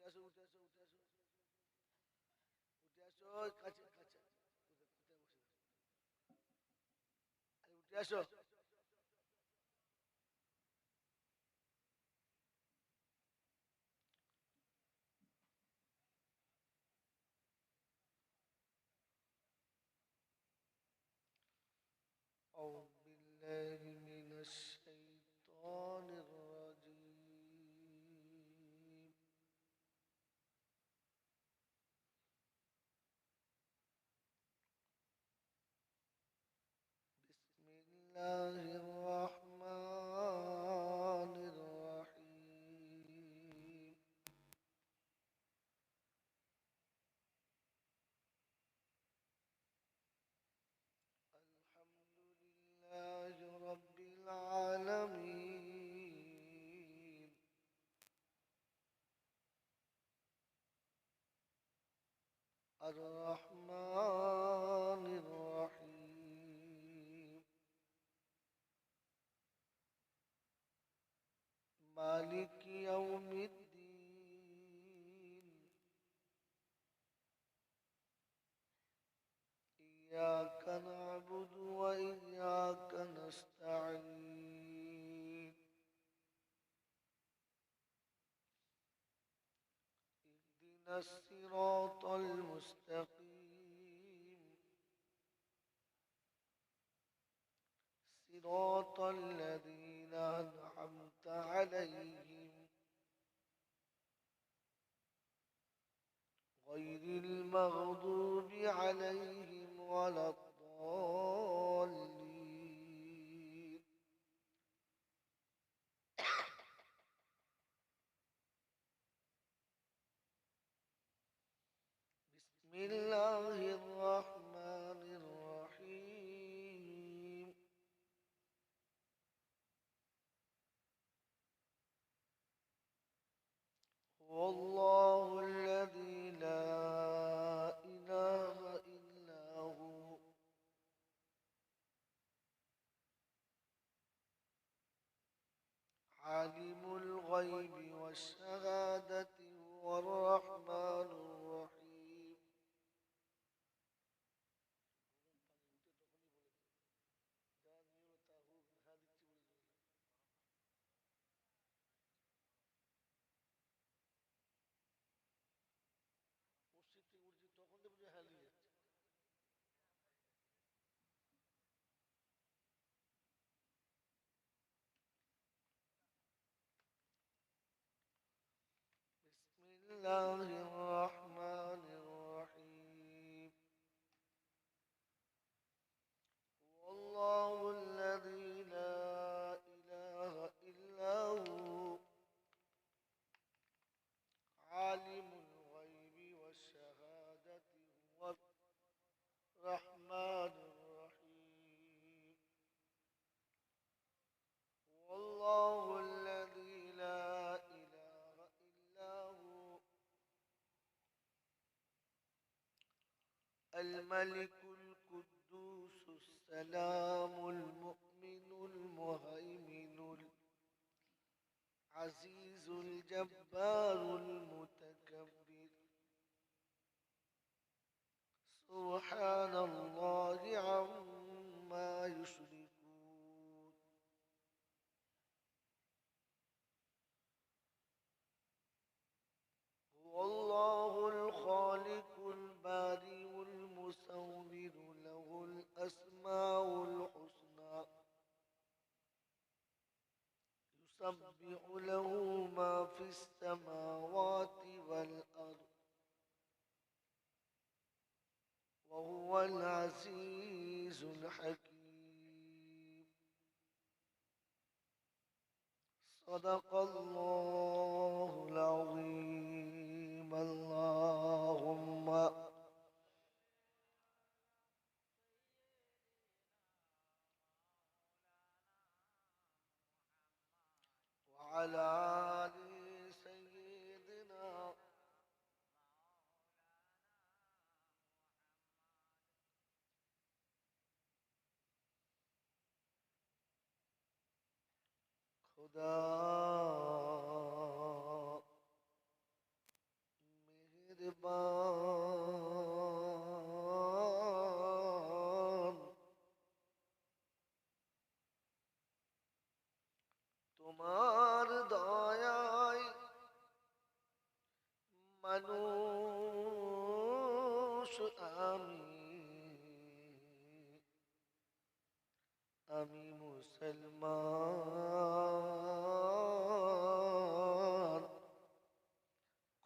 আসো উঠে আসো উঠে আসো উঠে আসো কাছে কাছে কোথায় বসে আরে উঠে আসো أعوذ بالله من الشيطان الرجيم بسم الله الرحمن الرحيم الحمد لله رب العالمين الرحمن الرحيم مالك يوم الدين إياك نعبد وإياك نستعين اهدنا الصراط المستقيم صراط الذين أنعمت عليهم غير المغضوب عليهم ولا الضالين بسم الله الرحمن الرحيم هو الله الذي لا إله إلا هو عالم الغيب والشهادة هو الرحمن الرحيم মসজিদ থেকে উঠছি তখন তো বুঝে হারিয়ে যাচ্ছে بسم الله الرحمن الرحيم هو الله الذي لا إله إلا هو عالم الغيب والشهادة هو الرحمن الرحيم هو الله الذي لا إله إلا هو الملك القدوس السلام المؤمن المهيمن العزيز الجبار المتكبر سبحان الله عما يشركون هو الله الخالق البارئ المصور له الأسماء الحسنى يسبح له ما في السماوات والأرض وهو العزيز الحكيم صدق الله العظيم اللهم وعلى آل سيدنا خدا মেহেরবান তোমার দয়ায় মানুষ আমি মুসলমান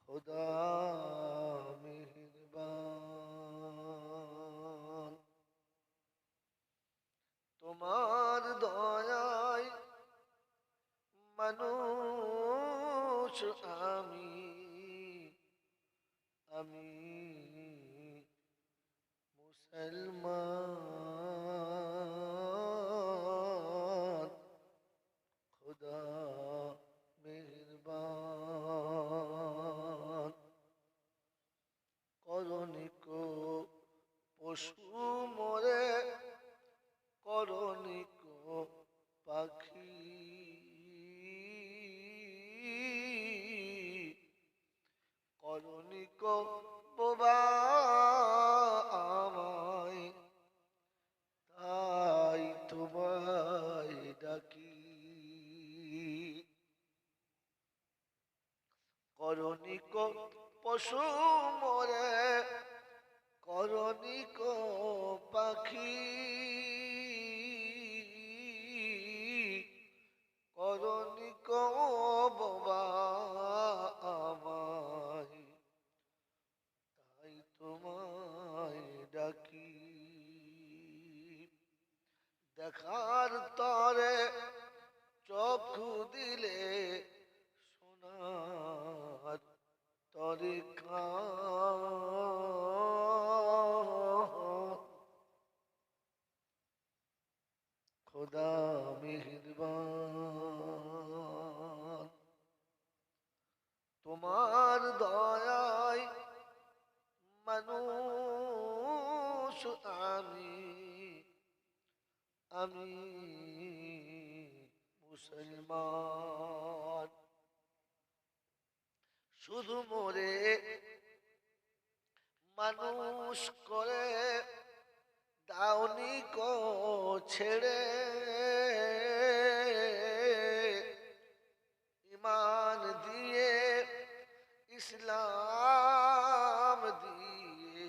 খোদা মেহেরবান তোমার দয়ায় মানুষ আমি মুসলমান খোদা মেহেরবান করণিক পশু মরে করণিক পাখি করণিক বোবা আমায় তাই তোমায় ডাকি করণিক পশু মরে করণিক পাখি করণিক বোবা আমায় তাই তোমায় ডাকি দেখার তরে চক্ষু দিলে সোনার তরে খোদা মেহেরবান তোমার দয়ায় মানুষ আমি মুসলমান শুধু মোরে মানুষ করে দাওনি কো ছেড়ে ইমান দিয়ে ইসলাম দিয়ে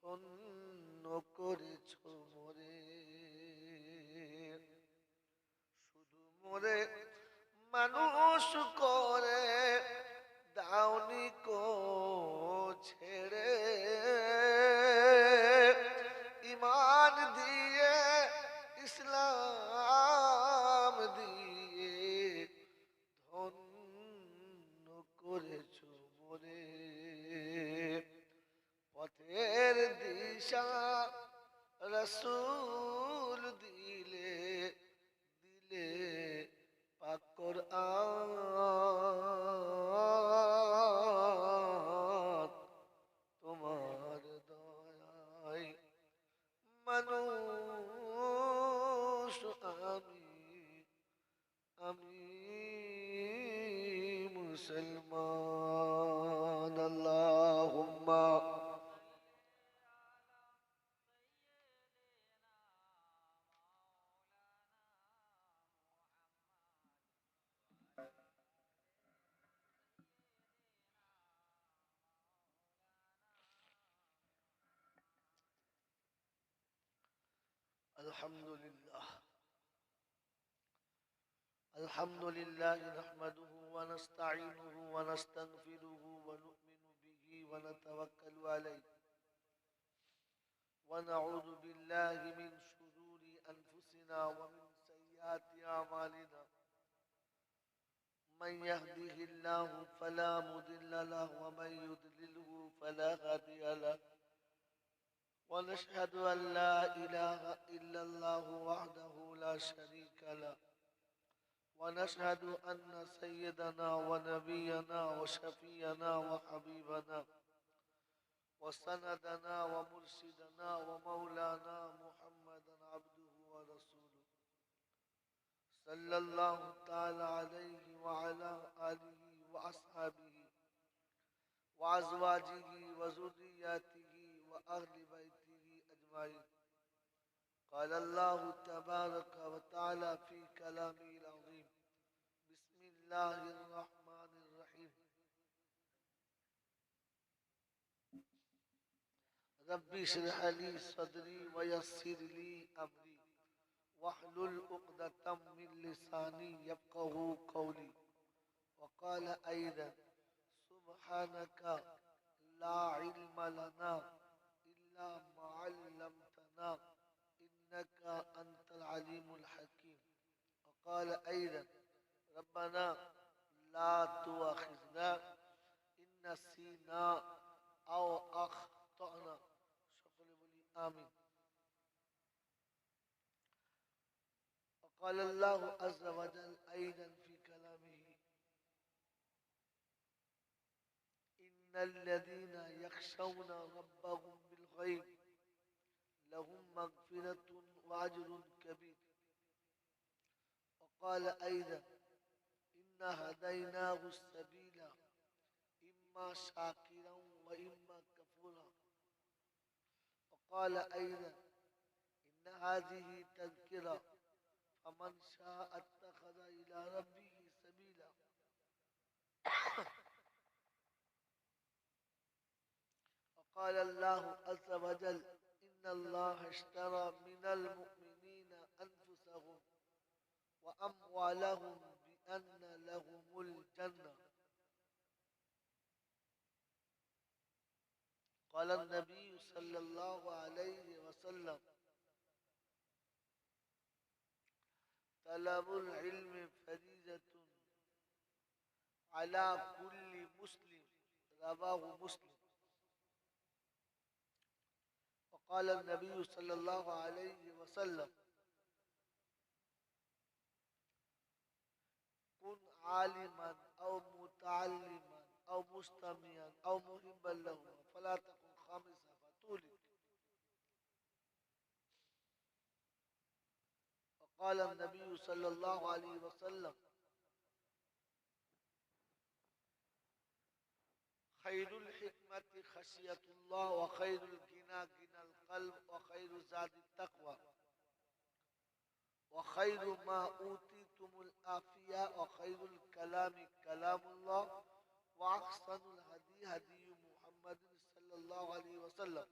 ধন্য করেছ মোরে শুধু মোরে মানুষ করে দাওনি কো ছেড়ে ইমান দিয়ে ইসলাম দিয়ে ধন্য করেছ মোরে পথের দিশা রসুল দিলে দিলে পাক কোরআন তোমার দয়ায় মানুষ আমি মুসলমান আল্লাহুম্মা الحمد لله نحمده ونستعينه ونستغفره ونؤمن به ونتوكل عليه ونعوذ بالله من شرور أنفسنا ومن سيئات أعمالنا من يهده الله فلا مضل له ومن يضلله فلا هادي له ونشهد أن لا إله إلا الله وحده لا شريك له ونشهد أن سيدنا ونبينا وشفينا وحبيبنا وسندنا ومرشدنا ومولانا محمدا عبده ورسوله صلى الله تعالى عليه وعلى آله وأصحابه وأزواجه وذرياته وأهل بيته أجمعين. قال الله تبارك وتعالى في كلامه العظيم: بسم الله الرحمن الرحيم. ربي اشرح لي صدري ويسر لي أمري واحلل عقدة من لساني يفقهوا قولي. وقال أيضا: سبحانك لا علم لنا إلا ما علمتنا إنك أنت العليم الحكيم. وقال أيضا: ربنا لا تؤاخذنا إن نسينا أو أخطأنا. সকলে বলি আমিন। وقال الله عز وجل أيضا في كلامه: إن الذين يخشون ربهم بالغيب لهم مغفرة وأجر كبير. وقال أيضا: إن هديناه السبيل إما شاكرا وإما كفورا. وقال أيضا: إن هذه تذكرة فمن شاء اتخذ إلى ربه سبيلا. وقال الله عز وجل: إن الله اشترى من المؤمنين أنفسهم وأموالهم بأن لهم الجنة. قال النبي صلى الله عليه وسلم: طلب العلم فريضة على كل مسلم. رواه مسلم. وقال النبي صلى الله عليه وسلم: كن عالما أو متعلما أو مستمعا أو محبا له فلا تكن خامسا فتولد. وقال النبي صلى الله عليه وسلم: خير الحكمة خشية الله وخير الغنى غنى القلب وخير زاد التقوى وخير ما أوتيتم العافية وخير الكلام كلام الله وأحسن الهدي هدي محمد صلى الله عليه وسلم.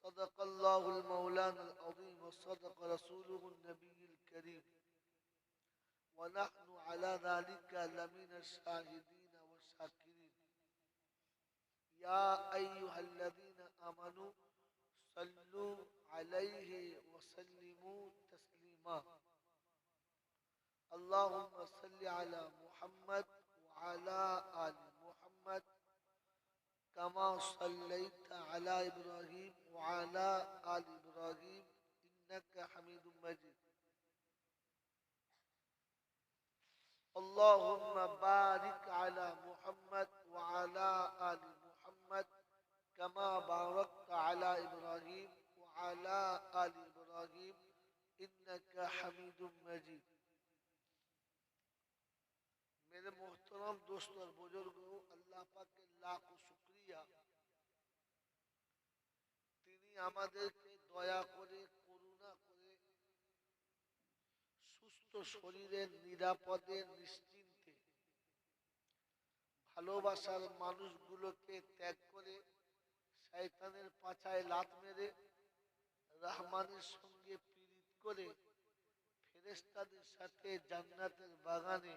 صدق الله المولانا العظيم وصدق رسوله النبي الكريم ونحن على ذلك لمن الشاهدين والشاكرين. يا أيها الذين آمنوا صلوا عليه وسلموا تسليما. اللهم صل على محمد وعلى آل محمد كما صليت على إبراهيم وعلى آل إبراهيم إنك حميد مجيد. اللهم بارك على محمد وعلى آل محمد كما باركت على إبراهيم وعلى آل إبراهيم إنك حميد مجيد. मेरे मोहतरम दोस्तों और बुजुर्गों, अल्लाह पाक के लाखों शुक्रिया, তিনি আমাদেরকে দয়া করে করুণা করে সুস্থ শরীরে নিরাপদে নিশ্চিন্তে ভালোবাসার মানুষগুলোকে ত্যাগ করে শয়তানের পাছায় লাত মেরে রহমানের সঙ্গে পীড়িত করে ফেরেশতাদের সাথে জান্নাতের বাগানে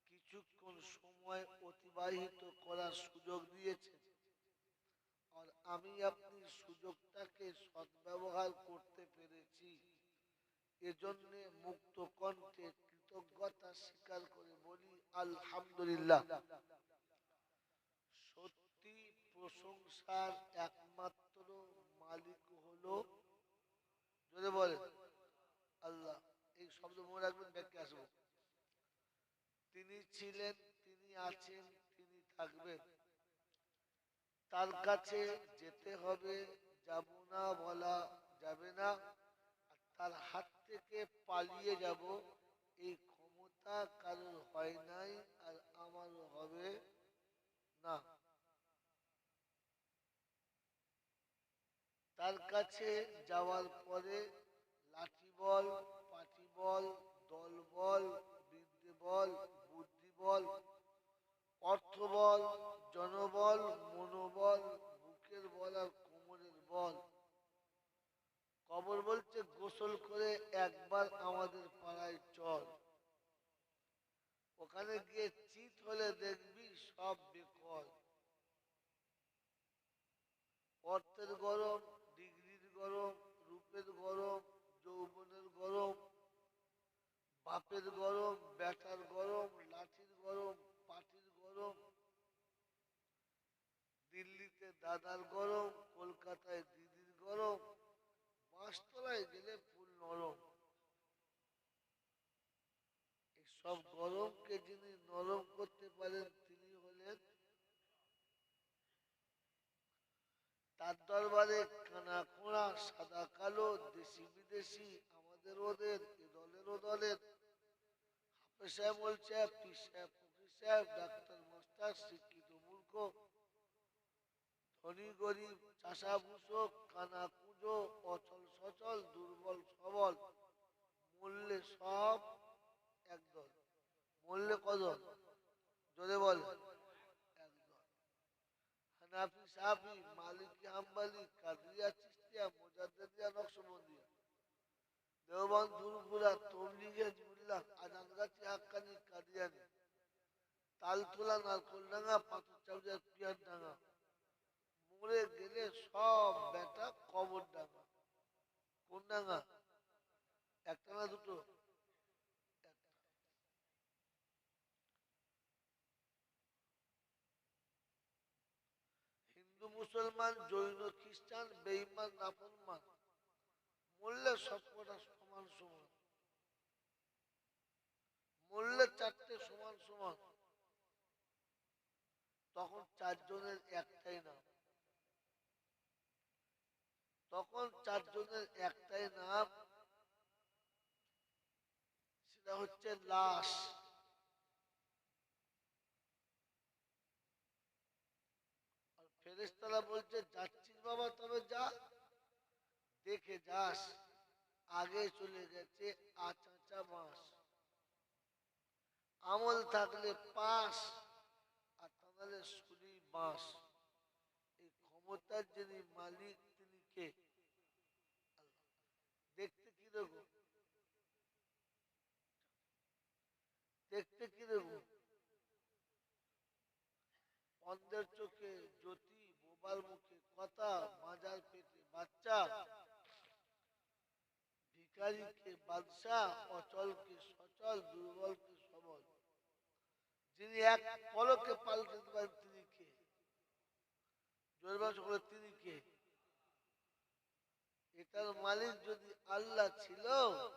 কিছুক্ষণ সময় অতিবাহিত করার সুযোগ দিয়েছেন। আর আমি আপনি সুযোগটাকে সদ্ব্যবহার করতে পেরেছি, এজন্য মুক্ত কণ্ঠে কৃতজ্ঞতা স্বীকার করে বলি আলহামদুলিল্লাহ। সত্যি প্রশংসার একমাত্র মালিক হলো, যদি বলে আল্লাহ। এই শব্দ মনে রাখবেন, ব্যাখ্যা আসবো। তিনি ছিলেন, তিনি আছেন, তিনি থাকবেন। তার কাছে যেতে হবে, যাব না বলা যাবে না। তার হাত থেকে পালিয়ে যাব এই ক্ষমতা ক্ষমতা কারোর হয় নাই আর আমারও হবে না। তার কাছে যাওয়ার পরে লাঠি বল, পাটি বল, দল বল, বিদ্যে বল, বুদ্ধি বল, অর্থ বল, জনবল, মনোবল, বুকের বল আর কোমরের বল। কবর বলছে গোসল করে একবার আমাদের পাড়ায় চল, ওখানে গিয়ে চিত হলে দেখবি সব বেকল। অর্থের গরম, ডিগ্রির গরম, রূপের গরম, যৌবনের গরম, বাপের গরম, ব্যাটার গরম, লাঠির গরম, পাটির গরম, দিল্লিতে দাদার গরম, কলকাতায় দিদির গরম, পাঁচতলায় গেলে ফুল নরম। এই সব গরমকে যিনি নরম করতে পারেন তিনি হলেন, তার দরবারে কানা খোঁড়া, সাদা কালো, দেশি বিদেশি, আমাদের ওদের, এ দলের ও দলের, হাফেজ সাহেব, মোল সাহেব, পীর সাহেব, ফকির সাহেব, ডাক্তার, মাস্টার, শিক্ষিত মূর্খ, ধনী গরিব, চাষা ভূষক, কানা কুঁজো, অচল সচল, দুর্বল সবল, মূল্যে সব একদল। মূল্যে কদল? জোরে বল। একদল। হানাফি, সাফি, মালিকি, হাম্বলি, কাদরিয়া, চিশতিয়া, মুজাদ্দিদিয়া, নকশবন্দিয়া, দেওবন্দ, ফুরফুরা, তবলিগে, হিজবুল্লাহ, আজানগাছি, হাক্কানি, কাদিয়ানি, তালতোলা, নারকোলডাঙ্গা, পাথরচাবড়িয়া, পিয়ারডাঙ্গা, মরে গেলে সব বেটা কবর ডাঙ্গা। কোন ডাঙ্গা? একটা না দুটো? একটা। হিন্দু, মুসলমান, জৈন, খ্রিস্টান, বেঈমান, নাফরমান, মরলে সবকটা সমান সমান। মরলে চারটে সমান সমান। তখন চারজনের একটাই নাম। তখন চারজনের একটাই নাম, সেটা হচ্ছে লাশ। আর ফেরেশতারা বলছে যাচ্ছিস বাবা তবে যা, দেখে যাস আগে চলে গেছে আচাচা মাস। আমল থাকলে পাস, আর তাহলে শুনি বাস। এই ক্ষমতার যিনি মালিক তিনি কে? আল্লাহ। দেখতে কিরকম? দেখতে কিরকম? অন্ধের চোখে জ্যোতি, বোবার মুখে কথা, মাজার পেটে বাচ্চা, ভিখারিকে বাদশাহ, অচলকে সচল, দুর্বলকে সবল। যিনি এক পলকে পাল্টে দিতে পারেন তিনি কে? জোরবাস করে তিনি কে? এটার মালিক যদি আল্লাহ ছিল,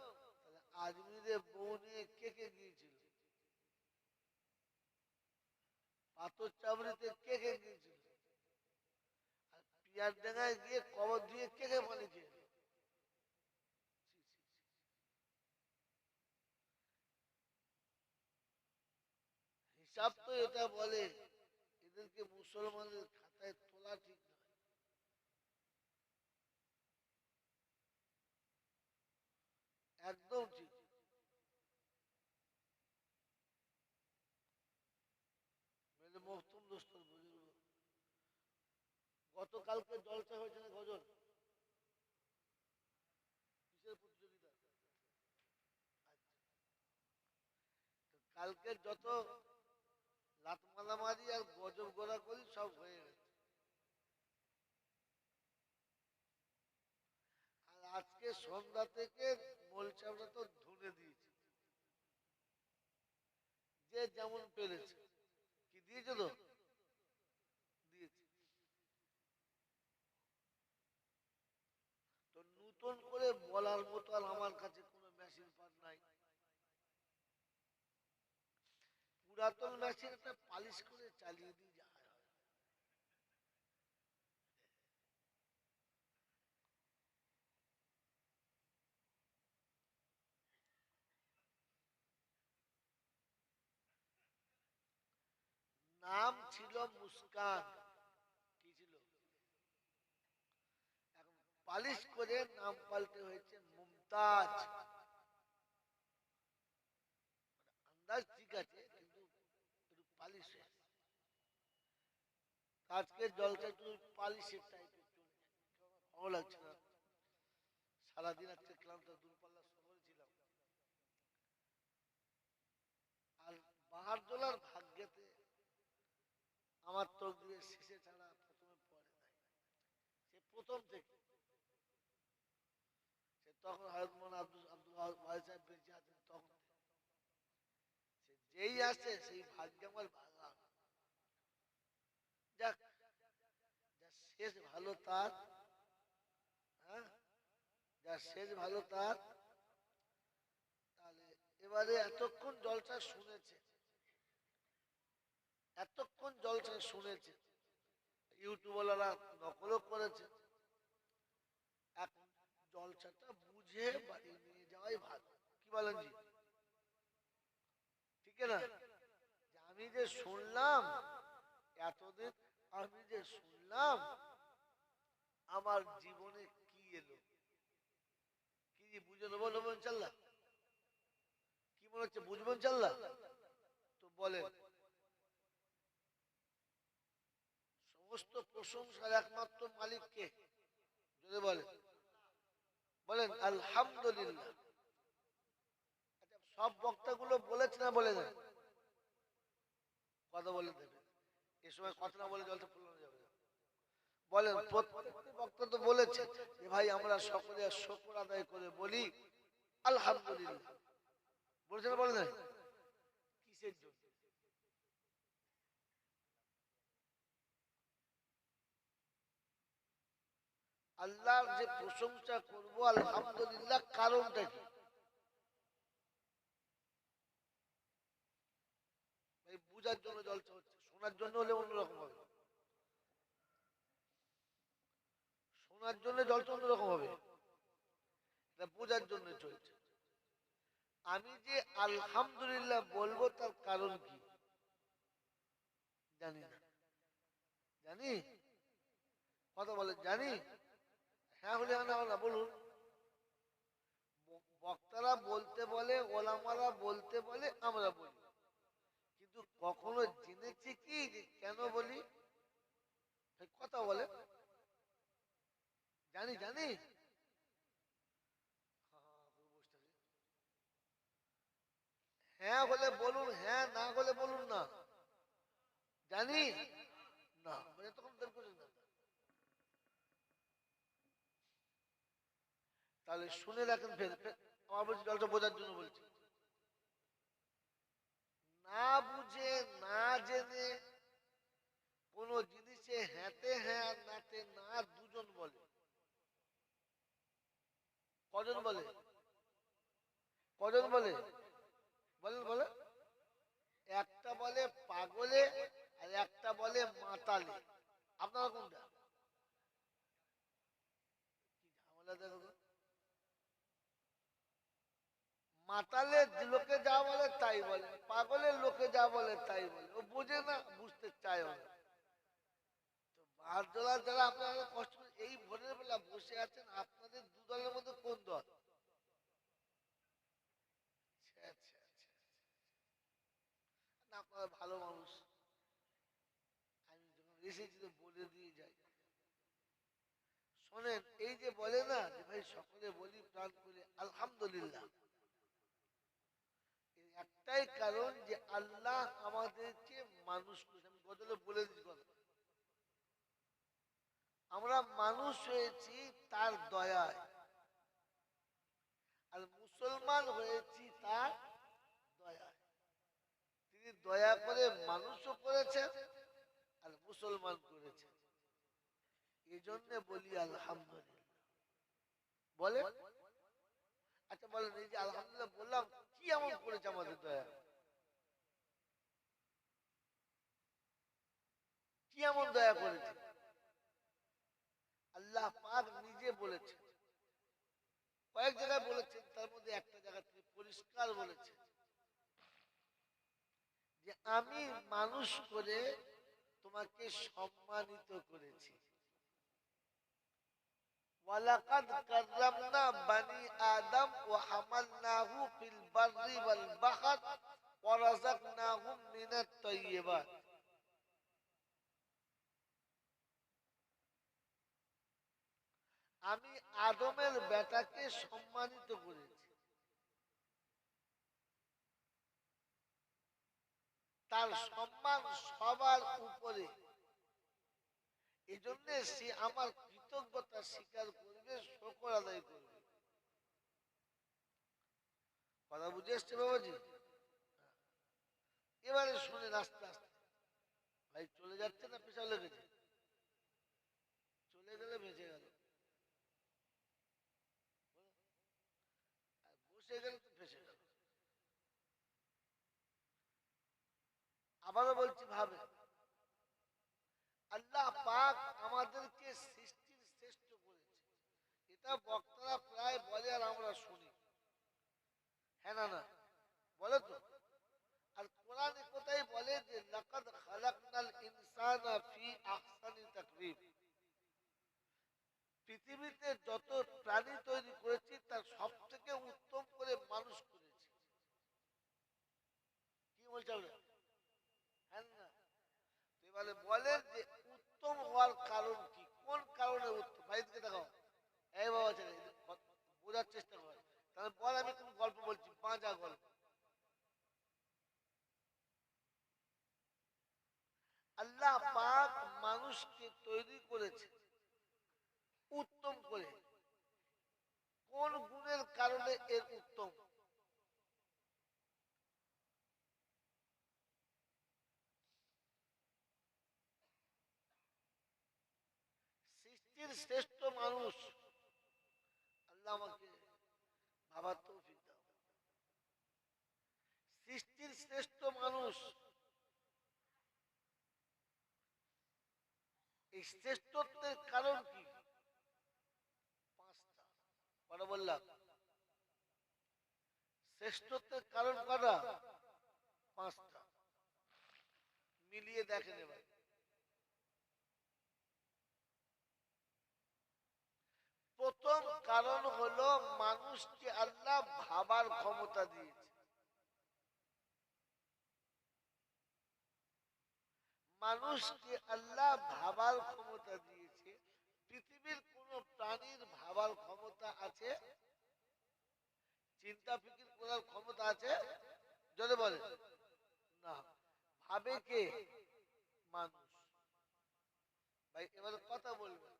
তাহলে আজমিরে বউ নিয়ে কে কে গিয়েছিল? পাথর চাবড়িতে কে কে গিয়েছিল? আর পিয়ার ডাঙ্গায় গিয়ে কবর দিয়ে কে কে পানি খেয়ে? হিসাব তো এটা বলে, এদেরকে মুসলমানের খাতায় তোলা ঠিক নয়। একদম ঠিক। মেরে মহতুম দোস্তর বুঝলো। গতকালকে জলসা হয়েছে না গজল? কিসের প্রতিযোগিতা? কালকে যত লাত মারামারি আর গজব গোড়া করি সব হয়ে গেছে। আর আজকে সন্ধ্যা থেকে মোলচাপটা তো ধুনে দিয়েছে, যে যেমন পেরেছে। কি দিয়েছে তো? দিয়েছে। তো নতুন করে বলার মতো আর আমার কাছে কোনো মেশিন পার নাই। পুরাতন মেশিনটা পালিশ করে চালিয়ে দিয়ে যায়। নাম ছিল মুস্কান, কি ছিল? এখন পালিশ করে নাম পাল্টে হয়েছে মুমতাজ। আন্দাজ ঠিক আছে, কিন্তু একটু পালিশ হয়েছে। আজকের জলটা একটু পালিশের টাইপের চলছে, ভালো লাগছে না। সারাদিন আজকে ক্লান্ত, দূরপাল্লা শহরে ছিলাম। আর বাহার জলার ভাগ্যেতে আমার তকদিরের শেষে ছাড়া প্রথমে পড়ে নাই। সে প্রথম থেকে, সে তখন হযরত মাওলানা আব্দুল ওয়াহিদ সাহেব বেঁচে আছেন তখন থেকে। সে যেই আসে সেই ভাগ্য আমার ভাঙা। যাক, যার শেষ ভালো তার, হ্যাঁ, যার শেষ ভালো তার। তাহলে এবারে এতক্ষণ জলসা শুনেছে, এতক্ষণ জলসা শুনেছে, ইউটিউবওয়ালারা নকলও করেছে। এখন জলসাটা বুঝে বাড়ি নিয়ে যাওয়াই ভালো। কি বলেন জি? ঠিক না? যে আমি যে শুনলাম এতদিন, আমি যে শুনলাম আমার জীবনে কি এলো, কি বুঝে নেবো, নেবো ইনশাল্লাহ। কি মনে হচ্ছে বুঝবো ইনশাল্লাহ? তো বলেন, সমস্ত প্রশংসার একমাত্র মালিককে, যদি বলেন, বলেন আলহামদুলিল্লাহ। আচ্ছা, সব বক্তাগুলো বলেছে না বলে না? কথা বলে দেবে, এ সময় কথা না বলে জলটা ফুলানো যাবে না। বলেন, প্রত্যেকটি বক্তা তো বলেছে যে ভাই আমরা সকলে শুকর আদায় করে বলি আলহামদুলিল্লাহ। বলেছে না বলে না? কিসের জন্য? আল্লাহর যে প্রশংসা করবো আলহামদুলিল্লাহ, কারণটা কি? এই বুঝার জন্য জলসা হচ্ছে, শোনার জন্য হলে অন্যরকম হবে। শোনার জন্য জলসা অন্যরকম হবে, এটা বোঝার জন্য চলছে। আমি যে আলহামদুলিল্লাহ বলবো তার কারণ কি জানি না। জানি? কথা বলে জানি? হ্যাঁ হলে না বলুন। বক্তারা বলতে বলে, ওলামারা বলতে বলে, আমরা বলি, কিন্তু কখনো জেনেছি কি যে কেন বলি? কথা বলে জানি জানি। হ্যাঁ হলে বলুন হ্যাঁ, না হলে বলুন না জানি না, মানে তখন না। তাহলে শুনে রাখেন, ফের ফের আমার বলছি জলটা বোঝার জন্য বলছি। না বুঝে না জেনে কোন জিনিসে হ্যাঁতে হ্যাঁ আর নাতে না দুজন বলে। কজন বলে? কজন বলে? বলেন বলে। একটা বলে পাগলে আর একটা বলে মাতালে। আপনারা কোনটা? কি ঝামেলা দেখো তো। মাতালের লোকে যা বলে তাই বলে, পাগলের লোকে যা বলে তাই বলে। ও বোঝে না, বুঝতে চায় না। তো বারদোলা যারা আপনারা কষ্ট করে এই ভোরের বেলা বসে আছেন, আপনাদের দু দলের মধ্যে কোন দল? ছ্যা, ছ্যা, ছ্যা। না, আপনারা ভালো মানুষ, আমি যখন এসেছি তো বলে দিয়ে যাই। শোনেন, এই যে বলে না যে ভাই সকলে বলি প্রাণ করে আলহামদুলিল্লাহ, এর একটাই কারণ যে আল্লাহ আমাদেরকে মানুষ করেছে। আমি গজলে বলে দিচ্ছি কথা, আমরা মানুষ হয়েছি তার দয়ায়, আর মুসলমান হয়েছি তার দয়ায়। তিনি দয়া করে মানুষও করেছেন আর মুসলমান করেছেন, এই জন্য বলি আলহামদুলিল্লাহ। বলে আচ্ছা বলেন, এই যে আলহামদুলিল্লাহ বললাম, কি এমন করেছে আমাদের দয়া? কি এমন দয়া করেছে? আল্লাহ পাক নিজে বলেছেন, কয়েক জায়গায় বলেছেন, তার মধ্যে একটা জায়গা থেকে পরিষ্কার বলেছেন যে আমি মানুষ করে তোমাকে সম্মানিত করেছি। ওয়ালাকাদ কাররামনা বানি আদম ওয়া হামালনাহু ফিল বাররি ওয়াল বাহর ওয়া রাযাকনাহুম মিনাত তাইয়্যিবাত। আমি আদমের বেটাকে সম্মানিত করেছি, তার সম্মান সবার উপরে। এই জন্য সে আমার কৃতজ্ঞতা স্বীকার করবে, শুকর আদায় করবে। কথা বুঝে এসছে বাবাজি? এবারে শুনে আস্তে আস্তে। ভাই চলে যাচ্ছে না পেছাল লেগেছে? চলে গেলে বেঁচে গেল, আর বসে গেলে তো ফেসে গেল। আবারও বলছি, ভাবে আল্লাহ পাক আমাদেরকে সৃষ্টির শ্রেষ্ঠ করেছে। এটা বক্তারা প্রায় বলে আর আমরা শুনি, হ্যাঁ না না বলে তো। আর কোরআন কোথায় বলে যে লাকাদ খালাকনাল ইনসানা ফি আহসানি তাকওয়িম। পৃথিবীতে যত প্রাণী তৈরি করেছি তার সবথেকে উত্তম করে মানুষ করেছি। কি বলছে আমরা? হ্যাঁ না? এবারে বলেন যে উত্তম হওয়ার কারণ কি, কোন কারণে উত্তম? ভাইকে দেখাও, এই বাবা ছেলে বোঝার চেষ্টা করে। তাহলে বল, আমি কোন গল্প বলছি? বাঁচা গল্প। আল্লাহ পাক মানুষকে তৈরি করেছে উত্তম করে। কোন গুণের কারণে এর উত্তম? সৃষ্টির শ্রেষ্ঠ মানুষ। আল্লাহ আমাকে ভাবার তৌফিক দাও। সৃষ্টির শ্রেষ্ঠ মানুষ, এই শ্রেষ্ঠত্বের কারণ কি? পাঁচটা। কটা বললাম? শ্রেষ্ঠত্বের কারণ কটা? পাঁচটা। মিলিয়ে দেখেন এবার। প্রথম কারণ হলো মানুষকে আল্লাহ ভাবার ক্ষমতা দিয়েছে। মানুষকে আল্লাহ ভাবার ক্ষমতা দিয়েছে। পৃথিবীর কোন প্রাণীর ভাবার ক্ষমতা আছে? চিন্তা ফিকির করার ক্ষমতা আছে? জোরে বলে না। ভাবে কে? মানুষ। ভাই এবার কথা বলবেন,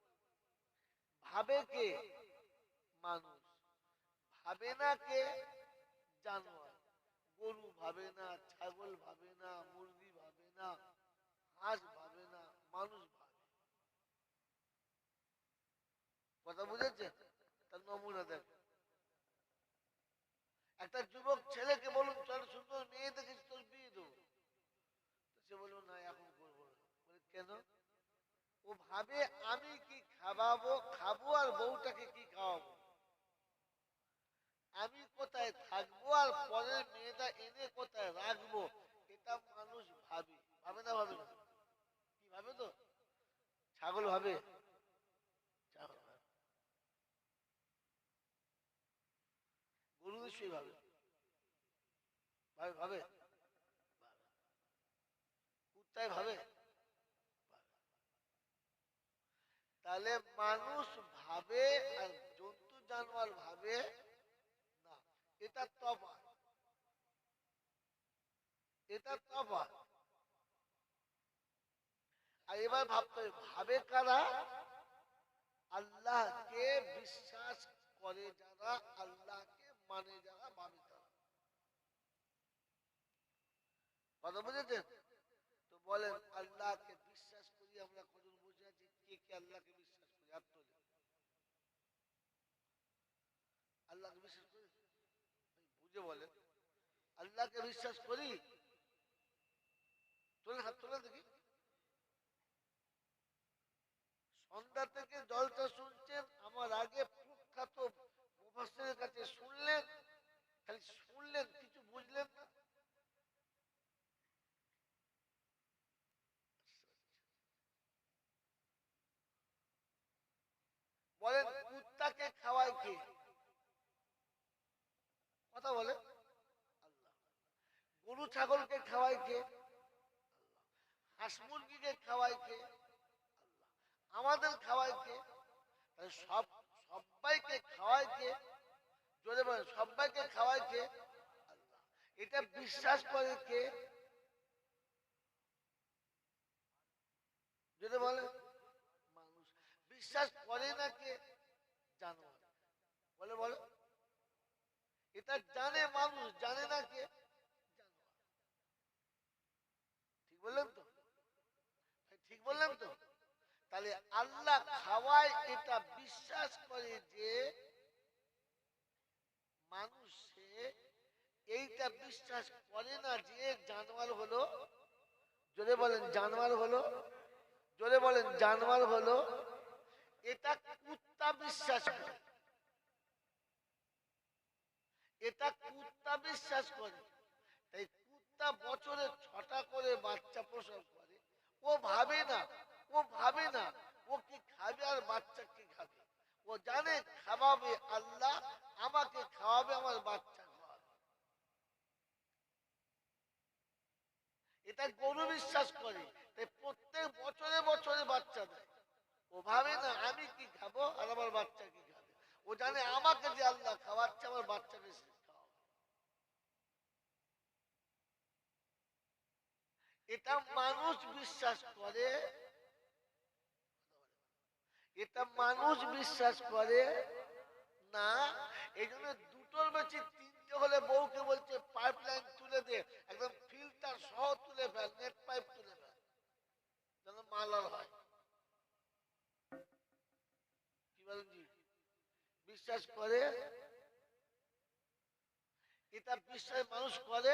ভাবে কে? মানুষ। ভাবে না কে? জানোয়ার। গরু ভাবে না, ছাগল ভাবে না, মুরগি ভাবে না, হাঁস ভাবে না, মানুষ ভাবে। কথা বুঝেছেন? তার নমুনা দেখ। একটা যুবক ছেলেকে বলুন, চল সুন্দর মেয়ে দেখেছি, তোর বিয়ে দেবো। সে বলবো না, এখন করবো না। বলে কেন? ও ভাবে আমি কি খাওয়াবো, খাবো, আর বউটাকে কি খাওয়াবো, আমি কোথায় থাকবো, আর পরের মেয়েটা এনে কোথায় রাখবো। এটা মানুষ ভাবে। ভাবে না? ভাবে না? কি ভাবে? তো ছাগল ভাবে? ছাগল ভাবে। গরু নিশ্চয়ই ভাবে। ভাবে? ভাবে? কুত্তায় ভাবে? তাহলে মানুষ ভাবে আর জন্তু জানোয়ার ভাবে না। এটা তফাৎ। এটা তফাৎ। আর এবার ভাবতে হবে, ভাবে কারা? আল্লাহকে বিশ্বাস করে যারা, আল্লাহকে মানে যারা, ভাবে তারা। কথা বুঝেছেন? তো বলেন, আল্লাহকে বিশ্বাস করি আমরা কজন বসে আছি? কে কে আল্লাহকে বিশ্বাস করি? হাত তোলে। আল্লাহকে বিশ্বাস করি? বুঝে বলেন, আল্লাহকে বিশ্বাস করি? তোলেন, হাত তোলেন দেখি। সন্ধ্যা থেকে জলটা শুনছেন, আমার আগে প্রখ্যাত মুফাসসিরের কাছে শুনলেন, খালি শুনলেন, কিছু বুঝলেন না। কে? কথা বলে আল্লাহ। গরু ছাগলকে খাওয়ায় কে? হাঁস মুরগিকে খাওয়ায় কে? আমাদের খাওয়ায় কে? সবাইকে খাওয়ায় কে? জোরে বলে, সবাইকে খাওয়ায় কে? আল্লাহ। এটা বিশ্বাস করে কে? জোরে বলে মানুষ। বিশ্বাস করে না কে? জানোয়ার। বলে বলে এটা জানে মানুষ, জানে না কে? জানোয়ার। ঠিক বললেন তো? ঠিক বললেন তো? তাহলে আল্লাহ খাওয়ায় এটা বিশ্বাস করে যে মানুষ, সে এইটা বিশ্বাস করে না যে জানোয়ার হলো, জোরে বলেন জানোয়ার হলো, জোরে বলেন জানোয়ার হলো, এটা কুত্তা বিশ্বাস করে, এটা কুত্তা বিশ্বাস করে। তাই কুত্তা বছরে 6টা করে বাচ্চা প্রসব করে। ও ভাবে না, ও ভাবে না ও কি খাবে আর বাচ্চা কি খাবে। ও জানে খাওয়াবে আল্লাহ, আমাকে খাওয়াবে, আমার বাচ্চা খাওয়াবে। এটা গরু বিশ্বাস করে। তাই প্রত্যেক বছরে বছরে বাচ্চা দেয়। ও ভাবে না আমি কি খাবো আর আমার বাচ্চা কি খাবে। ও জানে আমাকে যে আল্লাহ খাওয়াচ্ছে, আমার বাচ্চাকে সে খাওয়াবে। এটা মানুষ বিশ্বাস করে, এটা মানুষ বিশ্বাস করে না। এই জন্য দুটোর বেশি তিনটে হলে বউকে বলছে পাইপ লাইন তুলে দে, একদম ফিল্টার সহ তুলে ফেল, নেট পাইপ তুলে ফেল, যেন মালার হয়। কি বলেন জি? বিশ্বাস করে, এটা বিশ্বাস মানুষ করে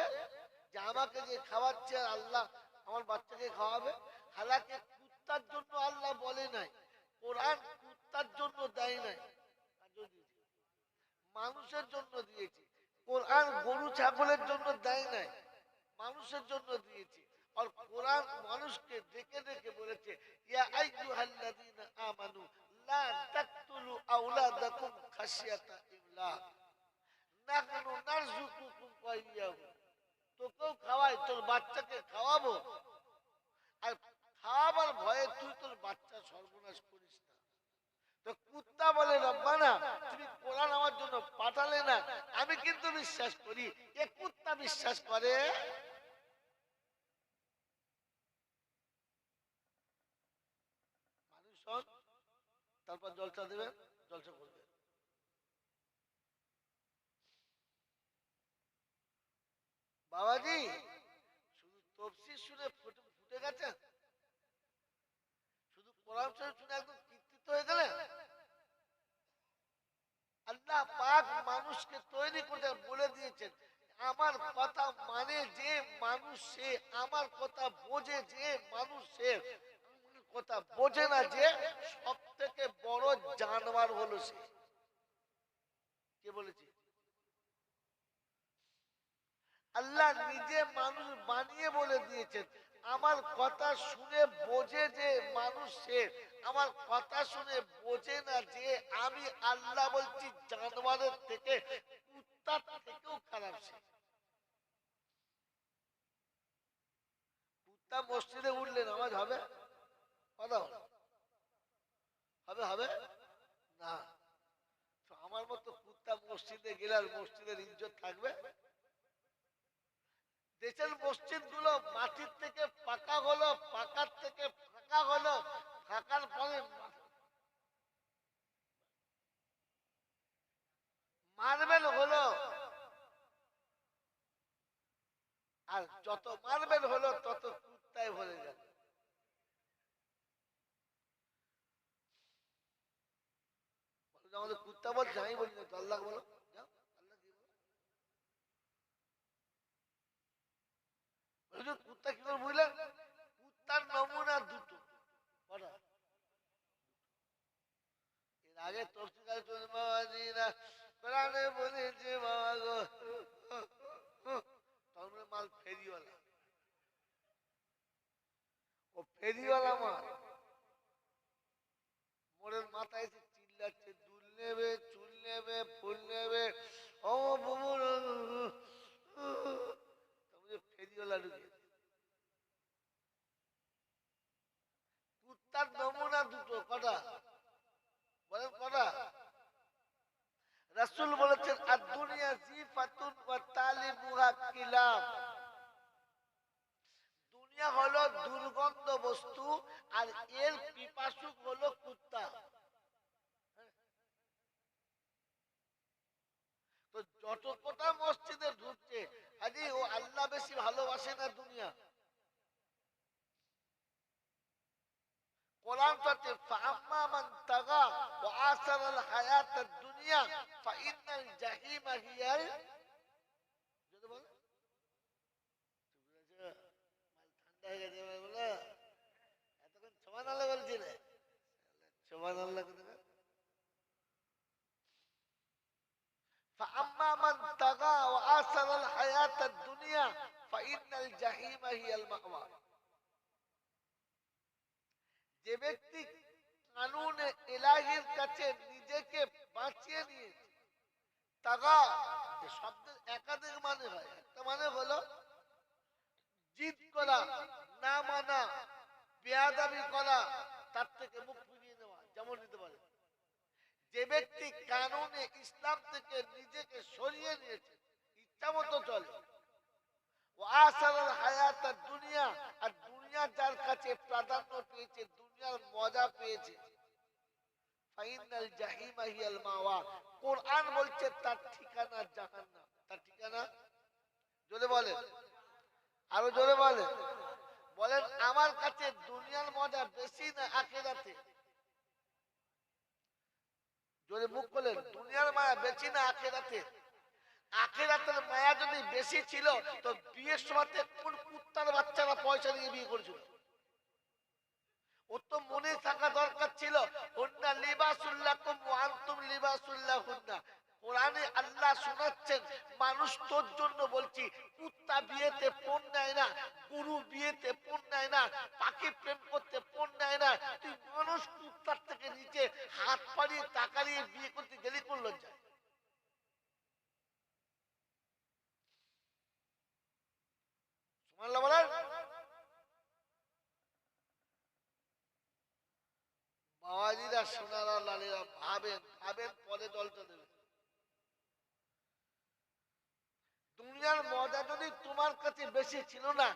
যে আমাকে যে খাওয়াচ্ছে আল্লাহ আমার বাচ্চাকে খাওয়াবে। হালাকে কুত্তার জন্য আল্লাহ বলে নাই, কোরআন কুত্তার জন্য দেয় নাই, মানুষের জন্য দিয়েছে। কোরআন গরু ছাগলের জন্য দেয় নাই, মানুষের জন্য দিয়েছে। আর কোরআন মানুষকে ডেকে ডেকে বলেছে, ইয়া আইয়ুহাল্লাযীনা আমানু লা তাকতুলু আওলাদাকুম খাশিয়াতা ইমলাক, নাহনু নারযুকুকুম ওয়া ইয়্যাহুম। তোকেও খাওয়াই, তোর বাচ্চাকে খাওয়াবো, আর খাওয়াবার ভয়ে তুই তোর বাচ্চা সর্বনাশ করিস না। তো কুত্তা বলে রব্বানা তুমি কোরআন আমার জন্য পাঠালে না, আমি কিন্তু বিশ্বাস করি। এ কুত্তা বিশ্বাস করে। মানুষ হন, তারপর জলসা দেবেন, জলসা করবেন। বাবাজি শুধু তফসির শুনে ফুটে গেছেন, শুধু কোরআন শরীফ শুনে একদম কৃতিত্ব হয়ে গেলেন। আল্লাহ পাক মানুষকে তৈরি করে বলে দিয়েছেন, আমার কথা মানে যে মানুষ সে, আমার কথা বোঝে যে মানুষ সে, আমার কথা বোঝে না যে সব থেকে বড় জানোয়ার হলো সে। কে বলেছে? আল্লাহ নিজে মানুষ বানিয়ে বলে দিয়েছেন, আমার কথা শুনে বোঝে যে মানুষ সে, আমার কথা শুনে বোঝে না যে আমি আল্লাহ বলছি জানোয়ারের থেকে, কুত্তার থেকেও খারাপ সে। কুত্তা মসজিদে উঠলে নামাজ হবে? কথা হবে হবে হবে না। তো আমার মতো কুত্তা মসজিদে গেলে আর মসজিদের ইজ্জত থাকবে? দেশের মসজিদ গুলো মাটির থেকে পাকা হলো, পাকার থেকে ফাঁকা হলো, ফাঁকার পরে মার্বেল হলো। আর যত মার্বেল হলো তত কুত্তায় ভরে গেল। আমাদের কুত্তা বলছে, আমি বলি না, আল্লাহ বলো, যাও আল্লাহ কি বলো। কুত্তা কি করে বুঝলেন? কুত্তার নমুনা দুটো। কটা? এর আগে তফসিল বাবাজিরা প্রাণে বলেছে বাবা গো, তখন মাল ফেরিওয়ালা, ও ফেরিওয়ালা মাল মোড়ের মাথায় এসে চিল্লাচ্ছে, দুল নেবে চুল ফুল নেবে ও বুবুর ফেরিওয়ালা ঢুকে কুত্তার নমুনা দুটো কটা বলেন কটা রাসূল বলেছেন আদ দুনিয়া জিফাতুন ওয়া তালিবুহা কিলাব দুনিয়া হলো দুর্গন্ধ বস্তু আর এর পিপাসুক হলো কুত্তা তো যত কটা মসজিদে ঢুকছে আরে ও আল্লাহ বেশি ভালোবাসে না দুনিয়া কোরআন বলছে ফাআম্মা মান তাগা ওয়া আসারাল হায়াতাদ দুনিয়া ফাইন্নাল জাহিমা হিয়াল যদি বল মাল ঠান্ডা হয়ে গেছে বলে এতক্ষণ সুবহানাল্লাহ বলছি রে সুবহানাল্লাহ কথা فأما من طغى وآثر الحياة الدنيا فإن الجحيم هي المأوى যে ব্যক্তি কানুনে ইলাহির কাছে নিজেকে বাঁচিয়ে নিয়েছে তাগা এই শব্দের একাধিক মানে হয় একটা মানে হলো জিদ করা না মানা বেয়াদবি করা তার থেকে মুখ ফিরিয়ে নেওয়া যেমন নিতে পারে যে ব্যক্তি কানুনে ইসলাম থেকে নিজেকে সরিয়ে নিয়েছে ইচ্ছা মতো চলে ও আসারাল হায়াত দুনিয়া আর দুনিয়া যার কাছে প্রাধান্য পেয়েছে দুনিয়ার মজা পেয়েছে ফাইনাল জাহিমা হিয়াল মাওয়া কোরআন বলছে তার ঠিকানা জাহান্নাম তার ঠিকানা জোরে বলেন আরো জোরে বলেন বলেন আমার কাছে দুনিয়ার মজা বেশি না আখিরাতে যদি মুখ বলেন দুনিয়ার মায়া বেশি না আখিরাতে আখিরাতের মায়া যদি বেশি ছিল তো বিয়ের সময় কোন কুত্তার বাচ্চারা পয়সা দিয়ে বিয়ে করেছিল ও তো মনে থাকা দরকার ছিল হুন্না লিবাসুল্লাকুম ওয়া আনতুম লিবাসুল্লাহুন্না কোরআনে আল্লাহ শোনাচ্ছেন মানুষ তোর জন্য বলছি কুত্তা বিয়েতে পণ নেয় না গরু বিয়েতে পণ নেয় না পাখি প্রেম করতে পণ নেয় না তুই মানুষ কুত্তার থেকে নিচে হাত পাড়িয়ে তাকালিয়ে বিয়ে করতে গেলে কোন লজ্জা সুবহানাল্লাহ বলেন বাবাজিরা সোনারা লালেরা ভাবেন পরে জলটা দেবে দুনিয়ার মজা যদি তোমার কাছে বেশি ছিল না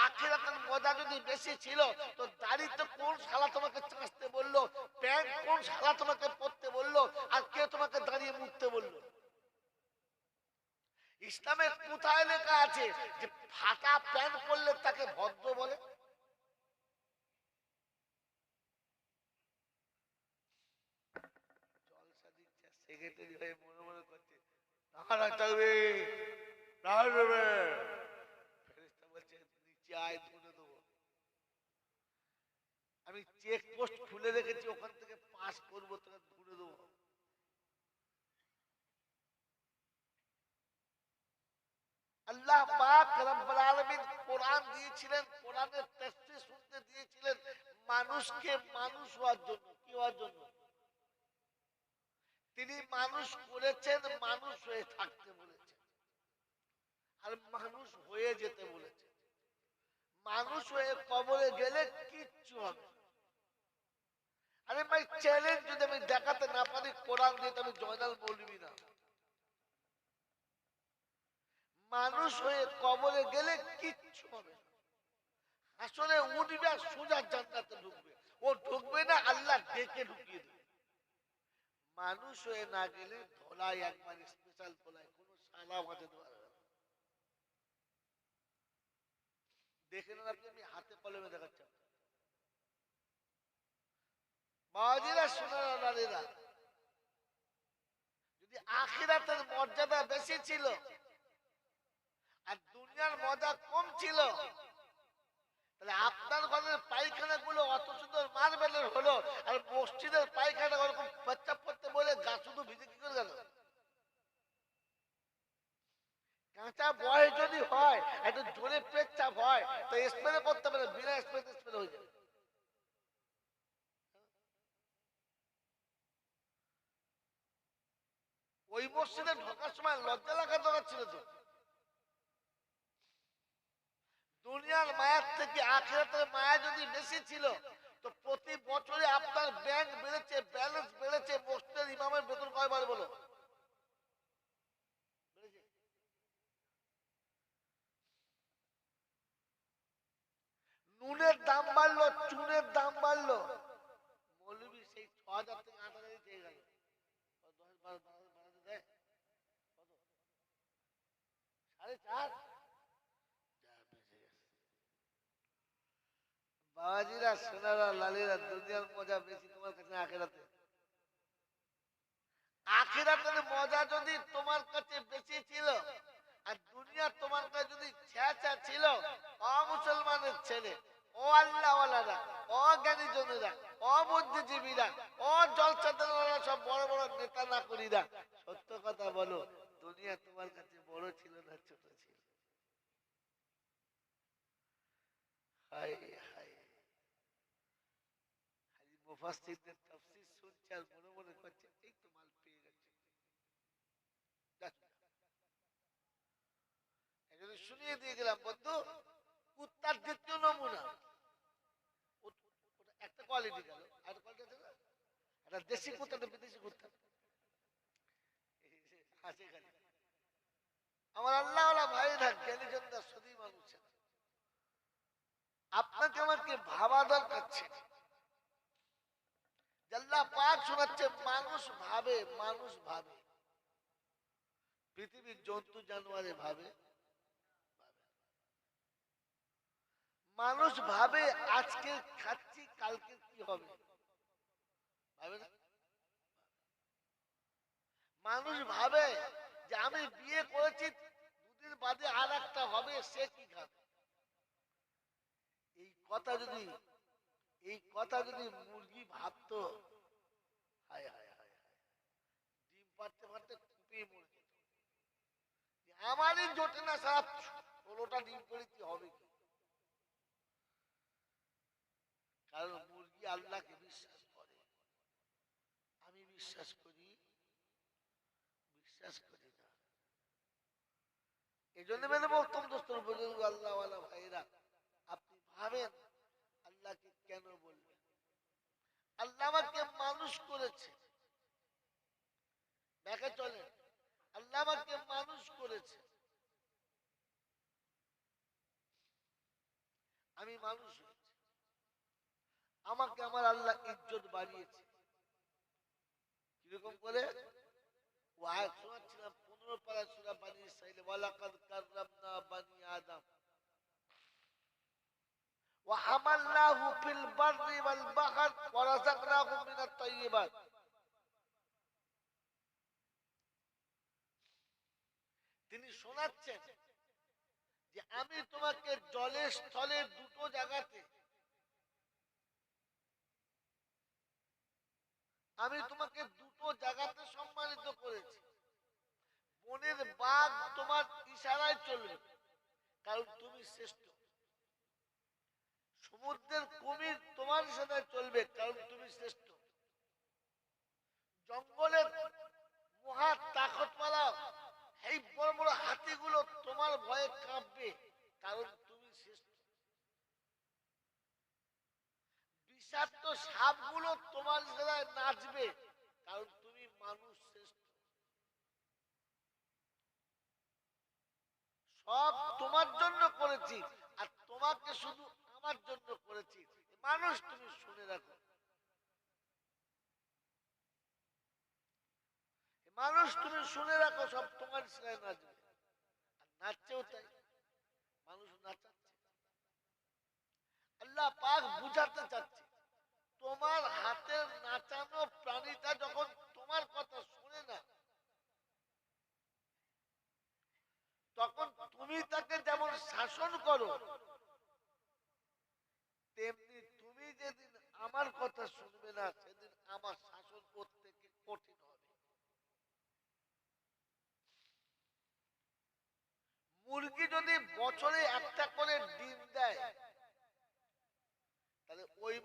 আখিরাতের মজা যদি বেশি ছিল তো দাড়িতে কোন শালা তোমাকে চাঁচতে বললো প্যান্ট কোন শালা তোমাকে পরতে বললো আর কে তোমাকে দাঁড়িয়ে মুড়তে বললো ইসলামে কোথায় লেখা আছে যে ফাটা প্যান্ট পরলে তাকে ভদ্র বলে জলসা দিচ্ছে সেক্রেটারি হয়ে মনে মনে করছে না চলবে না দেবে ফেরেশতা বলছে নিচে আয় ধুনে দেবো আমি চেক পোস্ট খুলে রেখেছি ওখান থেকে পাস করবো তোকে ধুনে দেবো আল্লাহ পাক রব্বুল আলামিন কোরআন দিয়েছিলেন কোরআনের তাফসীর শুনতে দিয়েছিলেন মানুষকে মানুষ হওয়ার জন্য কি হওয়ার জন্য তিনি মানুষ করেছেন মানুষ হয়ে থাকতে বলেছেন আর মানুষ হয়ে যেতে বলেছেন মানুষ হয়ে কবরে গেলে কিচ্ছু হবে আরে ভাই চ্যালেঞ্জ যদি আমি দেখাতে না পারি কোরআন দিয়ে আমি জয়নাল বলবি না মানুষ হয়ে কবরে গেলে কিচ্ছু হবে না আসলে উঠবে আর সোজা জান্নাতে ঢুকবে ও ঢুকবে না আল্লাহ ডেকে ঢুকিয়ে দেবে মানুষ হয়ে না গেলে ধলাই একবার স্পেশাল ধলাই কোনো সালা বাজাতে পারবে না দেখে নেন আপনি আমি হাতে কলমে দেখাচ্ছি বাবাজিরা সোনারা নারীরা যদি আখিরাতের মর্যাদা বেশি ছিল আর দুনিয়ার মজা কম ছিল তাহলে আপনার ঘরের পায়খানা গুলো অত সুন্দর মার্বেলের হলো আর মসজিদের পায়খানা ওরকম পেচ্ছাপ করতে বলে গা শুধু ভিজে কি করে গেল কাঁচা বয়স যদি হয় একটু জোরে পেচ্ছাপ হয় তো স্প্রে করতে পারে বিনা স্প্রে হয়ে যাবে ওই মসজিদে ঢোকার সময় লজ্জা লাগার দরকার ছিল তো। দুনিয়ার মায়ার থেকে আখিরাতের মায়া যদি বেশি ছিল তো প্রতি বছরে আপনার ব্যাংক বেড়েছে, ব্যালেন্স বেড়েছে, মসজিদের ইমামের বেতন কয়বার বলো? নুনের দাম বাড়লো, চুনের দাম বাড়লো, মৌলবী সেই ৬,০০০ থেকে ৮,০০০ চেয়ে গেল। ১০ বাড়াতে দেয় কত? ৪.৫। বাবাজিরা, সোনারা, লালীরা, দুনিয়ার মজা বেশি তোমার কাছে আখেরাতে। আখেরাতের মজা যদি তোমার কাছে বেশি ছিল আর দুনিয়া তোমার কাছে যদি ছ্যাঁচা ছিল, অমুসলমানের ছেলে, ও আল্লাহওয়ালারা, অজ্ঞানী জনেরা, অবুদ্ধিজীবীরা, জলসাদাররা, সব বড় বড় নেতা না করিরা, সত্য কথা বলো, দুনিয়া তোমার কাছে বড় ছিল না ছোট ছিল? হায় হায়, মুফাসসিরদের তাফসীর শুনছে আর মনে মনে করছে এই তো মাল পেয়ে গেছে। এজন্য শুনিয়ে দিয়ে গেলাম বন্ধু, কুত্তার দ্বিতীয় নমুনা একটা কোয়ালিটি গেল, আর কোয়ালিটি আছে না, একটা দেশি কুত্তা, বিদেশি কুত্তা হাসি খালি। আমার আল্লাহওয়ালা ভাইরা, জ্ঞানীজনরা, সদী মানুষের, আপনাকে আমাকে ভাবা দরকার ছিল। আল্লাহ পাক শোনাচ্ছে, মানুষ ভাবে, মানুষ ভাবে, পৃথিবীর জন্তু জানোয়ারে ভাবে, মানুষ ভাবে আজকে খাচ্ছি কালকে কি হবে, ভাবে না? মানুষ ভাবে যে আমি বিয়ে করেছি, দুদিন বাদে আর একটা হবে, সে কি খাবে। এই কথা যদি মুরগি ভাবতো, হায় হায় হায় হায়, ডিম পারতে পারতে কুপিয়ে মরে যেত। আমারই জোটে না, সারা 16টা ডিম করেছি, হবে কি? কারণ মুরগি আল্লাহকে বিশ্বাস করে, আমি বিশ্বাস করি, বিশ্বাস করি না। এই জন্য মেনে বলতাম দোস্ত, বুজুর্গ, আল্লাহওয়ালা ভাইরা, আপনি ভাবেন আল্লাহকে কেন বলবেন? আল্লাহ আমাকে মানুষ করেছে, দেখে চলেন, আল্লাহ আমাকে মানুষ করেছে, আমি মানুষ হয়েছি, আমাকে আমার আল্লাহ ইজ্জত বাড়িয়েছে। কিরকম করে? ও আয়াত শোনাচ্ছিলাম 15 পারা সূরা বনী ইসরাঈল, ওয়ালাকাদ কাররামনা বনী আদম ওয়া হামালনাহু ফিল বাররি ওয়াল বাহর ওয়া রাযাকনাহুম মিনাত তাইয়্যিবাত। তিনি শোনাচ্ছেন যে আমি তোমাকে জলে স্থলে দুটো জায়গাতে, আমি তোমাকে দুটো জায়গাতে সম্মানিত করেছি। বনের বাঘ তোমার ইশারায় চলবে, কারণ তুমি শ্রেষ্ঠ। সমুদ্রের কুমির তোমার ইশারায় চলবে, কারণ তুমি শ্রেষ্ঠ। জঙ্গলের মহা তাকতওয়ালা এই বড় বড় হাতিগুলো তোমার ভয়ে কাঁপবে, কারণ তুমি শ্রেষ্ঠ। বিষাক্ত সাপগুলো তোমার ইশারায় নাচবে, কারণ তুমি মানুষ শ্রেষ্ঠ। সব তোমার জন্য করেছি, আর তোমাকে শুধু আমার জন্য করেছি। মানুষ তুমি শুনে রাখো, মানুষ তুমি শুনে রাখো, সব তোমার ইশারায় নাচবে, আর নাচছেও তাই, মানুষ নাচাচ্ছে। আল্লাহ পাক বুঝাতে চাচ্ছে, তোমার হাতের নাচানো প্রাণীটা যখন তোমার কথা শুনে না, তখন তুমি তাকে যেমন শাসন করো, তেমনি তুমি যেদিন আমার কথা শুনবে না, সেদিন আমার শাসন প্রত্যেকে কঠিন হবে। মুরগি যদি বছরে একটা করে ডিম দেয়, তাহলে ওই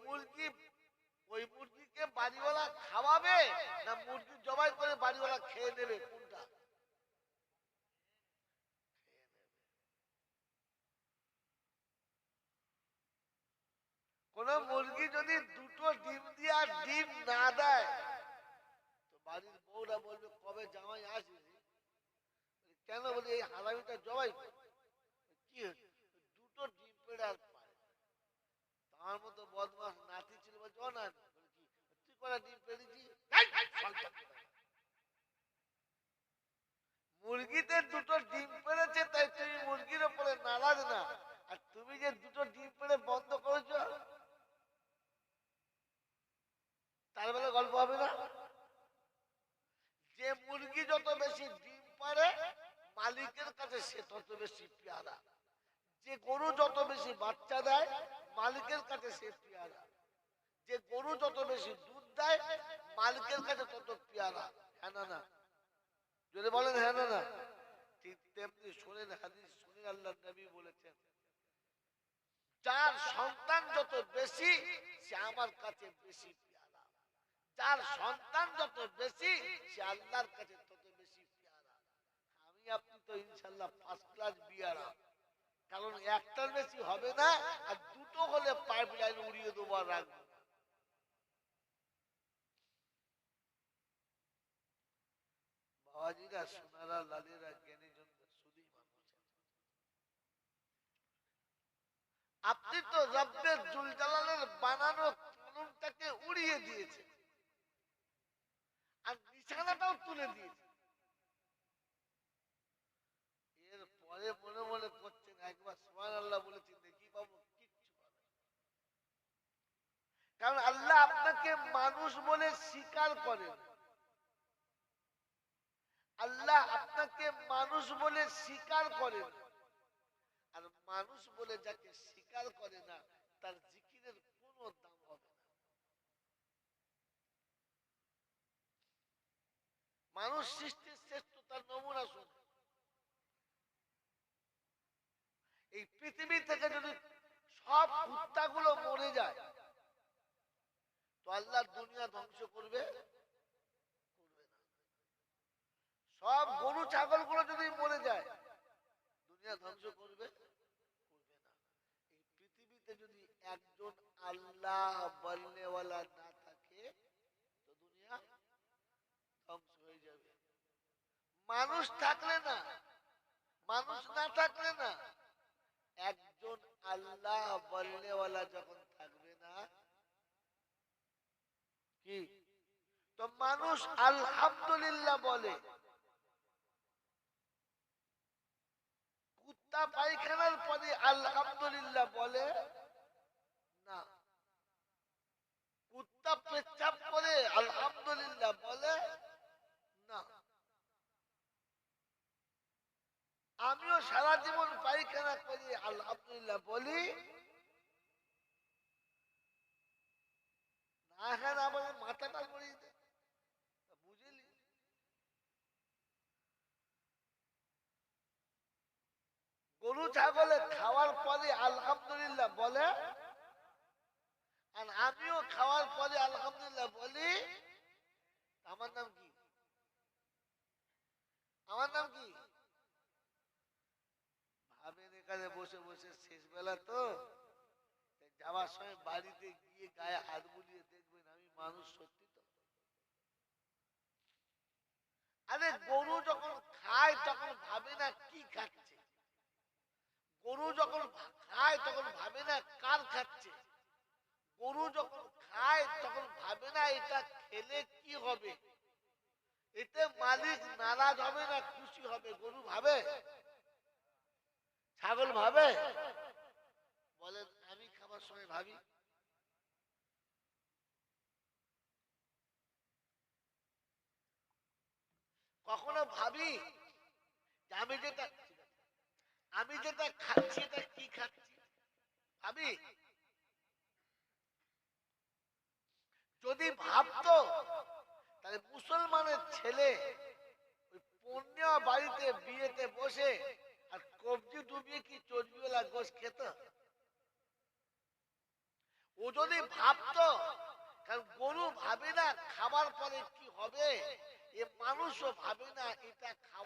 মুরগিকে বাড়িওয়ালা খাওয়াবে, না মুরগি জবাই করে বাড়িওয়ালা খেয়ে নেবে? কোন মুরগি যদি দুটো ডিম দিয়ে আর ডিম না দেয় তো বাড়ির বউরা বলবে কবে জামাই আসবে। কেন বলি এই হারামিটা জবাই কি দুটো ডিম পেড়ে আর পারে। তার মতো বদমাস নাতি ছিল বলছে ও না তুই করা ডিম পেড়েছি। মুরগিতে দুটো ডিম পেড়েছে তাই তুমি মুরগির উপরে নারাজ না, আর তুমি যে দুটো ডিম পেড়ে বন্ধ করেছো তার বেলা গল্প হবে না। যে মুরগি যত বেশি ডিম পারে মালিকের কাছে সে তত বেশি পেয়ারা। যে গরু যত বেশি বাচ্চা দেয় মালিকের কাছে সে পেয়ারা। যে গরু যত বেশি দুধ দেয় মালিকের কাছে তত পেয়ারা। হ্যাঁ না না, যদি বলেন হ্যাঁ না না। ঠিক তেমনি শোনেন হাদিস, শুনেন আল্লাহ নবী বলেছেন যার সন্তান যত বেশি সে আমার কাছে বেশি পেয়ারা। যার সন্তান যত বেশি সে আল্লাহর কাছে তত বেশি পেয়ারা। আমি আপনি তো ইনশাআল্লাহ ফার্স্ট ক্লাস বিয়ারা, কারণ একটার বেশি হবে না, আর দুটো হলে পাইপ লাইন উড়িয়ে দেবো আর রাখবো। বাবাজিরা সোনারা লালেরা জ্ঞানী জন শুধুই মানুষ। আপনি তো রব্বের জুল জালালের বানানো কানুনটাকে উড়িয়ে দিয়েছেন আর নিশানাটাও তুলে দিয়েছেন। এর পরে মনে মনে করছেন একবার সুবহানাল্লাহ বলেছেন দেখি পাবো, কিচ্ছু পাবে। কারণ আল্লাহ আপনাকে মানুষ বলে স্বীকার করেন। আল্লাহ আপনাকে মানুষ বলে স্বীকার করেন, আর মানুষ বলে যাকে স্বীকার করে না তার জিকিরের কোনো দাম হবে না। মানুষ সৃষ্টির শ্রেষ্ঠতার নমুনা শুনে এই পৃথিবী থেকে যদি সব কুত্তাগুলো মরে যায় তো আল্লাহ দুনিয়া ধ্বংস করবে? করবে না। সব গরু ছাগলগুলো যদি মরে যায় দুনিয়া ধ্বংস করবে? করবে না। এই পৃথিবীতে যদি একজন আল্লাহ বলনেওয়ালা না থাকে তো দুনিয়া ধ্বংস হয়ে যাবে। মানুষ থাকলে না, মানুষ না থাকলে না, একজন আল্লাহ বলনেওয়ালা যখন থাকবে না কি তো মানুষ আলহামদুলিল্লাহ বলে। কুত্তা পায়খানার পরে আলহামদুলিল্লাহ বলে না। কুত্তা পেচ্ছাপ করে আলহামদুলিল্লাহ বলে না। আমিও সারা জীবন পায়খানা করি আলহামদুলিল্লাহ বলি না। হ্যাঁ আমাদের মাথাটা গড়িয়ে দেয়, বুঝলি? গরু ছাগলে খাওয়ার পরে আলহামদুলিল্লাহ বলে, আর আমিও খাওয়ার পরে আলহামদুলিল্লাহ বলি। আমার নাম কি? আমার নাম কি? ভাবেন এখানে বসে বসে শেষ বেলা তো যাওয়ার সময় বাড়িতে গিয়ে গায়ে হাত বুলিয়ে দেখবেন আমি মানুষ সত্যি তো। আরে গরু যখন খায় তখন ভাবে না কি খাচ্ছে। গরু যখন খায় তখন ভাবে না কার খাচ্ছে। গরু যখন খায় তখন ভাবে না এটা খেলে কি হবে, এতে মালিক নারাজ হবে না খুশি হবে। গরু ভাবে? ছাগল ভাবে? বলেন আমি খাবার সময় ভাবি? কখনো ভাবি যে আমি যেটা খাচ্ছি এটা কি খাচ্ছি? ভাবি? যদি ভাবতো তাহলে মুসলমানের ছেলে ওই পূর্ণিমা বাড়িতে বিয়েতে বসে আর কবজি ডুবিয়ে কি চর্বিওয়ালা গোশ খেত? ও যদি ভাবতো, কারণ গরু ভাবে না খাবার পরে কি হবে, এ মানুষও ভাবে না এটা খাওয়া